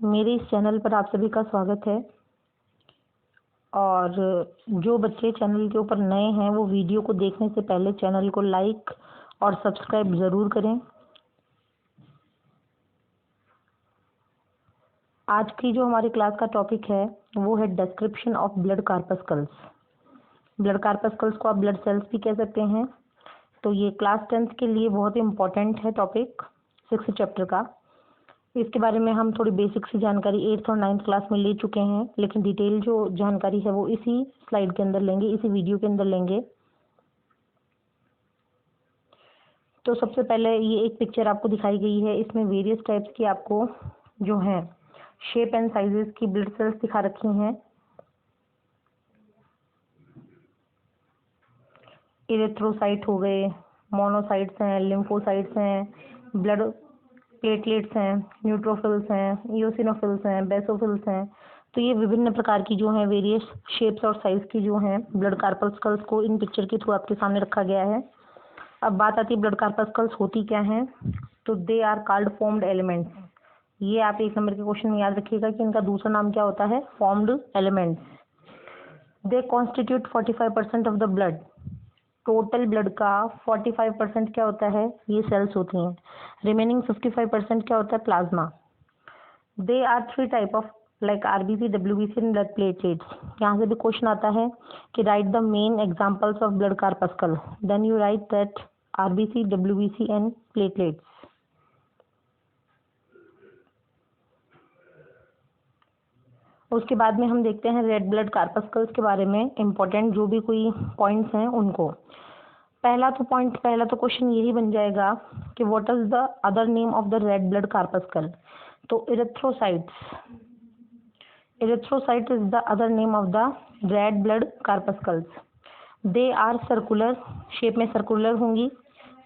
मेरे इस चैनल पर आप सभी का स्वागत है। और जो बच्चे चैनल के ऊपर नए हैं वो वीडियो को देखने से पहले चैनल को लाइक और सब्सक्राइब ज़रूर करें। आज की जो हमारी क्लास का टॉपिक है वो है डिस्क्रिप्शन ऑफ ब्लड कार्पस्कल्स। ब्लड कार्पस्कल्स को आप ब्लड सेल्स भी कह सकते हैं। तो ये क्लास 10th के लिए बहुत ही इम्पोर्टेंट है टॉपिक 6th चैप्टर का। इसके बारे में हम थोड़ी बेसिक सी जानकारी 8th और 9th क्लास में ले चुके हैं, लेकिन डिटेल जो जानकारी है वो इसी स्लाइड के अंदर लेंगे, इसी वीडियो के अंदर लेंगे। तो सबसे पहले ये एक पिक्चर आपको दिखाई गई है, इसमें वेरियस टाइप्स की आपको जो हैं शेप एंड साइजेस की ब्लड सेल्स दिखा रखी हैं। इरेथ्रोसाइट हो गए, मोनोसाइट्स हैं, लिम्फोसाइट्स हैं, ब्लड प्लेटलेट्स हैं, न्यूट्रोफिल्स हैं, इओसिनोफिल्स हैं, बेसोफिल्स हैं। तो ये विभिन्न प्रकार की जो हैं वेरियस शेप्स और साइज की जो हैं ब्लड कार्पस्कल्स को इन पिक्चर के थ्रू आपके सामने रखा गया है। अब बात आती है ब्लड कार्पस्कल्स होती क्या हैं। तो they are called formed elements. ये आप 1 नंबर के क्वेश्चन में याद रखिएगा कि इनका दूसरा नाम क्या होता है, formed elements. They constitute 45% of the blood. Total blood का 45% क्या होता है, ये सेल्स होती हैं। रिमेनिंग 55% क्या होता है, plasma. They are 3 type of like RBC, WBC and blood platelets. यहाँ से भी क्वेश्चन आता है कि write the main examples of blood corpuscle. Then you write that RBC, WBC and platelets. उसके बाद में हम देखते हैं रेड ब्लड कार्पस्कल्स के बारे में इम्पोर्टेंट जो भी कोई पॉइंट्स हैं उनको। पहला तो क्वेश्चन यही बन जाएगा कि what is the other name of the red blood corpuscle. तो erythrocyte is the other name of the red blood corpuscles. They are circular, shape में सर्कुलर होंगी,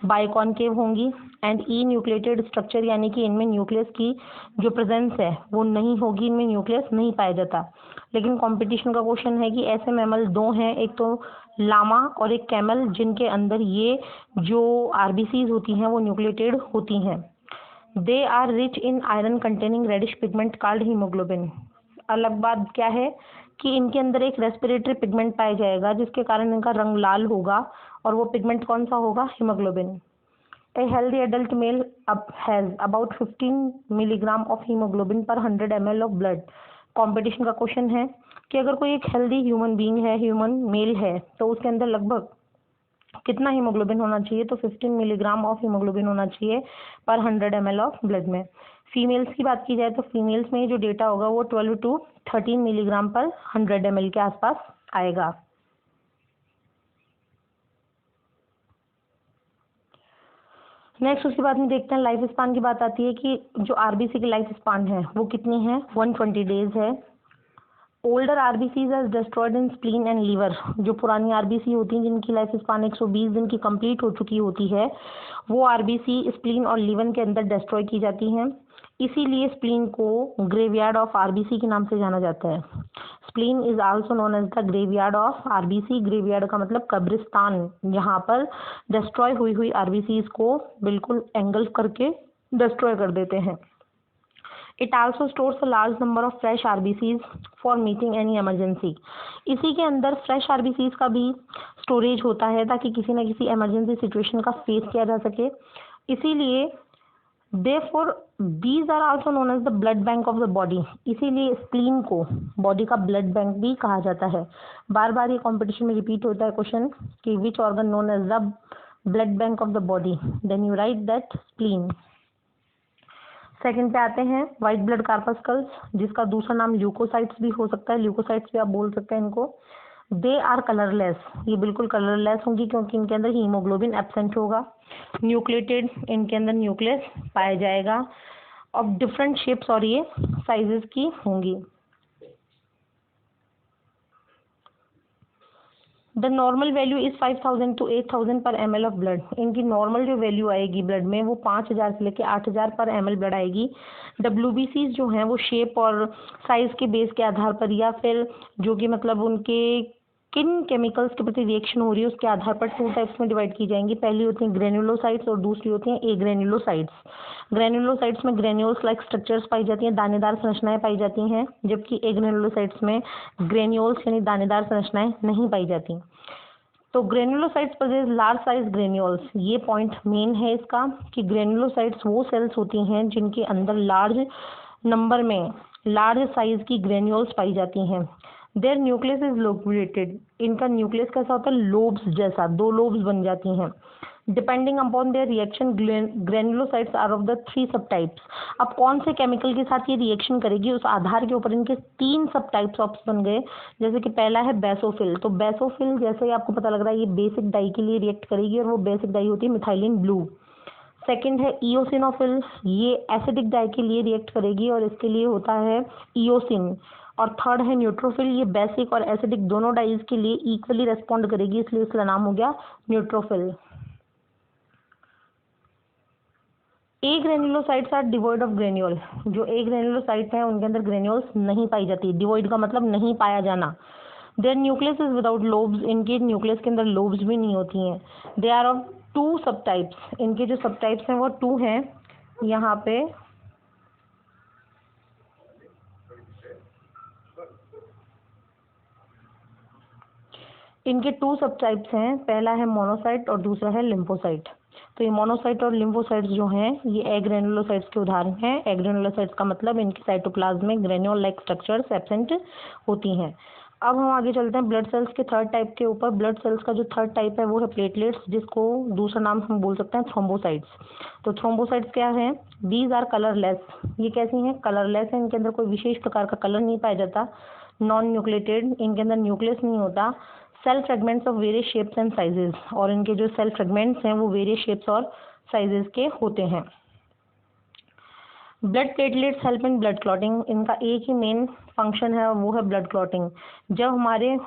बाइकॉनकेव होंगी एंड ई न्यूक्लिएटेड स्ट्रक्चर, यानी कि इनमें न्यूक्लियस की जो presence है वो नहीं होगी, इनमें न्यूक्लियस नहीं पाया जाता। लेकिन कंपटीशन का क्वेश्चन है कि ऐसे मैमल 2 हैं, एक तो लामा और एक कैमल, जिनके अंदर ये जो आरबीसीज होती हैं वो न्यूक्लिएटेड होती हैं। They are rich in iron containing reddish pigment called haemoglobin. अलग बात क्या है कि इनके अंदर एक रेस्पिरेटरी पिगमेंट पाया जाएगा जिसके कारण इनका रंग लाल होगा, और वो पिगमेंट कौन सा होगा, haemoglobin. A healthy adult male has about 15 milligram of hemoglobin per 100 ml of blood. Competition का क्वेश्चन है कि अगर कोई एक हेल्दी ह्यूमन बीइंग है, ह्यूमन मेल है, तो उसके अंदर लगभग कितना हीमोग्लोबिन होना चाहिए। तो 15 मिलीग्राम ऑफ हीमोग्लोबिन होना चाहिए पर 100 ml ऑफ ब्लड में। फीमेल्स की बात की जाए तो फीमेल्स में जो डेटा होगा वो 12 to 13 मिलीग्राम पर 100 ml के आसपास आएगा। नेक्स्ट उसके बाद में देखते हैं लाइफ स्पान की बात आती है कि जो आरबीसी की लाइफ स्पान है वो कितनी है, 120 डेज है। Older RBCs are destroyed in spleen and liver. जो पुरानी आरबीसी होती हैं जिनकी लाइफ स्पान 120 दिन की कंप्लीट हो चुकी होती है, वो आरबीसी स्प्लीन और लीवर के अंदर डिस्ट्रॉय की जाती हैं। इसीलिए स्प्लीन को ग्रेवयार्ड ऑफ आरबीसी के नाम से जाना जाता है। Spleen is also known as the graveyard of RBC. Graveyard का मतलब कब्रिस्तान, जहाँ पर डिस्ट्रॉय हुई आरबीसीज को बिल्कुल एंगल्फ करके डिस्ट्रॉय कर देते हैं। It also stores a large number of fresh RBCs for meeting any emergency. इसी के अंदर फ्रेश आरबीसीज का भी स्टोरेज होता है ताकि किसी न किसी इमरजेंसी सिचुएशन का फेस किया जा सके। इसीलिए Therefore, these are also known as the blood bank of the body. इसीलिए स्प्लीन को बॉडी का ब्लड बैंक भी कहा जाता है। बार बार ये कंपटीशन में रिपीट होता है क्वेश्चन कि which organ known as the blood bank of the body. Then you write that spleen. Second पे आते हैं व्हाइट ब्लड कार्पस्कल्स, जिसका दूसरा नाम ल्यूकोसाइट्स भी हो सकता है, ल्यूकोसाइट्स भी आप बोल सकते हैं इनको। They are colourless. ये बिल्कुल कलरलेस होंगी क्योंकि इनके अंदर हीमोग्लोबिन एब्सेंट होगा। न्यूक्लिएटेड, इनके अंदर न्यूक्लियस पाया जाएगा। ऑफ डिफरेंट शेप्स और ये साइजेस की होंगी। The normal value is 5000 to 8000 पर ml ऑफ ब्लड। इनकी नॉर्मल जो वैल्यू आएगी ब्लड में वो 5000 से लेके 8000 पर ml ब्लड आएगी। डब्ल्यूबीसीज जो हैं वो शेप और साइज के बेस के आधार पर, या फिर जो कि मतलब उनके किन केमिकल्स के प्रति रिएक्शन हो रही है उसके आधार पर टू टाइप्स में डिवाइड की जाएंगी। पहली होती है ग्रेन्युलोसाइट्स और दूसरी होती है एग्रेन्युलोसाइट्स। ग्रेन्युलोसाइट्स में ग्रेन्यूल्स लाइक स्ट्रक्चर्स पाई जाती हैं, दानेदार संरचनाएं पाई जाती हैं, जबकि एग्रेन्युलोसाइट्स में ग्रेन्यूल्स यानी दानेदार संरचनाएं नहीं पाई जाती। तो granulocytes poses large size granules, ये पॉइंट मेन है इसका कि ग्रेन्युलोसाइट्स वो सेल्स होती हैं जिनके अंदर लार्ज नंबर में लार्ज साइज की ग्रेन्यूल्स पाई जाती हैं। देयर न्यूक्लियस इज लोबुलेटेड, इनका न्यूक्लियस कैसा होता है, लोब्स जैसा, दो लोब्स बन जाती हैं। Depending upon their reaction granulocytes are of the 3 सब टाइप्स। अब कौन से केमिकल के साथ ये रिएक्शन करेगी उस आधार के ऊपर इनके 3 सब टाइप्स ऑफ बन गए। जैसे कि पहला है बेसोफिल, तो बेसोफिल जैसे ही आपको पता लग रहा है ये बेसिक डाई के लिए रिएक्ट करेगी और वो बेसिक डाई होती है मिथाइलिन ब्लू। सेकेंड है इओसिनोफिल, ये एसिडिक डाई के लिए रिएक्ट करेगी और इसके लिए होता है इओसिन। और थर्ड है न्यूट्रोफिल, ये बेसिक और एसिडिक दोनों डाइज के लिए इक्वली रेस्पॉन्ड करेगी, इसलिए इसका नाम हो गया neutrophil. Agranulocytes are devoid of granule, जो ए ग्रेन्युलोसाइट हैं उनके अंदर ग्रेन्यूल्स नहीं पाई जाती। डिवॉइड का मतलब नहीं पाया जाना। Their nucleus is without lobes, इनके न्यूक्लियस के अंदर लोब्स भी नहीं होती हैं। दे आर ऑफ 2 सब टाइप्स, इनके जो सब टाइप्स हैं वो 2 हैं। यहाँ पे इनके 2 सब टाइप्स हैं, पहला है मोनोसाइट और दूसरा है लिम्फोसाइट। तो ये मोनोसाइट और लिम्फोसाइट्स जो हैं ये एग्रेनुलोसाइट्स के उदाहरण हैं। एग्रेनुलोसाइट्स का मतलब इनके साइटोप्लाज्म में ग्रेन्यूल लाइक स्ट्रक्चर्स एब्सेंट होती हैं। अब हम आगे चलते हैं ब्लड सेल्स के थर्ड टाइप के ऊपर। ब्लड सेल्स का जो थर्ड टाइप है वो है प्लेटलेट्स, जिसको दूसरा नाम हम बोल सकते हैं थ्रोम्बोसाइट्स। तो थ्रोम्बोसाइट्स क्या है, दीज आर कलरलेस, ये कैसी हैं, कलरलेस है, इनके अंदर कोई विशेष प्रकार का कलर नहीं पाया जाता। नॉन न्यूक्लिएटेड, इनके अंदर न्यूक्लियस नहीं होता। Cell fragments of various shapes and sizes, और इनके जो सेल फ्रेगमेंट्स हैं वो वेरियस शेप्स और साइजेस के होते हैं। Blood platelets help in blood clotting, इनका एक ही मेन फंक्शन है और वो है ब्लड क्लॉटिंग। जब हमारे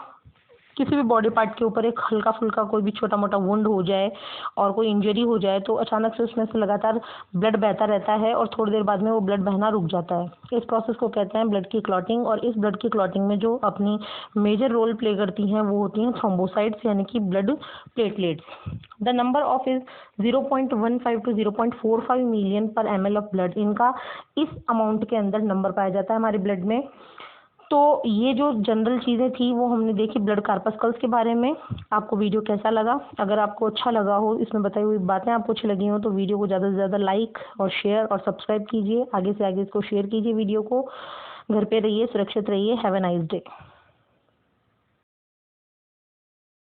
किसी भी बॉडी पार्ट के ऊपर एक हल्का फुल्का कोई भी छोटा मोटा वुंड हो जाए और कोई इंजरी हो जाए तो अचानक से उसमें से लगातार ब्लड बहता रहता है और थोड़ी देर बाद में वो ब्लड बहना रुक जाता है। इस प्रोसेस को कहते हैं ब्लड की क्लॉटिंग। और इस ब्लड की क्लॉटिंग में जो अपनी मेजर रोल प्ले करती हैं वो होती हैं थ्रोम्बोसाइट्स यानी कि blood platelets. The number of is 0.15 to 0.45 million पर ml ऑफ ब्लड, इनका इस अमाउंट के अंदर नंबर पाया जाता है हमारे ब्लड में। तो ये जो जनरल चीज़ें थी वो हमने देखी ब्लड कार्पस्कल्स के बारे में। आपको वीडियो कैसा लगा, अगर आपको अच्छा लगा हो, इसमें बताई हुई बातें आपको अच्छी लगी हो तो वीडियो को ज़्यादा से ज़्यादा लाइक और शेयर और सब्सक्राइब कीजिए। आगे से आगे इसको शेयर कीजिए वीडियो को। घर पे रहिए, सुरक्षित रहिए। Have a nice day.